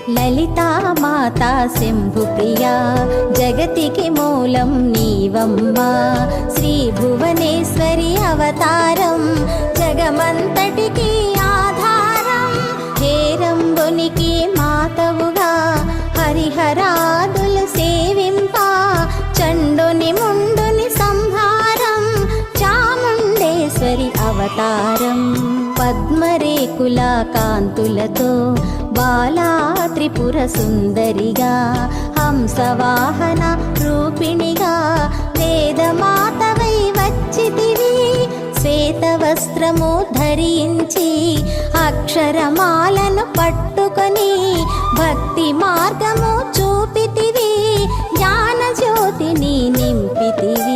లలితా మాతా శంభుప్రియా జగతికి మూలం నీవమ్మా శ్రీ భువనేశ్వరి అవతారం జగమంతటికి ఆధారం హేరంబునికి మాతవుగా హరిహరాదులు సేవింప చండుని ముండుని సంహారం చాముండేశ్వరి అవతారం పద్మరేకుల కాంతులతో బాలా త్రిపుర సుందరిగా హంసవాహన రూపిణిగా వేదమాతవై వచ్చితివి శ్వేత వస్త్రము ధరించి అక్షరమాలను పట్టుకొని భక్తి మార్గము చూపితివి జ్ఞాన జ్యోతిని నింపితివి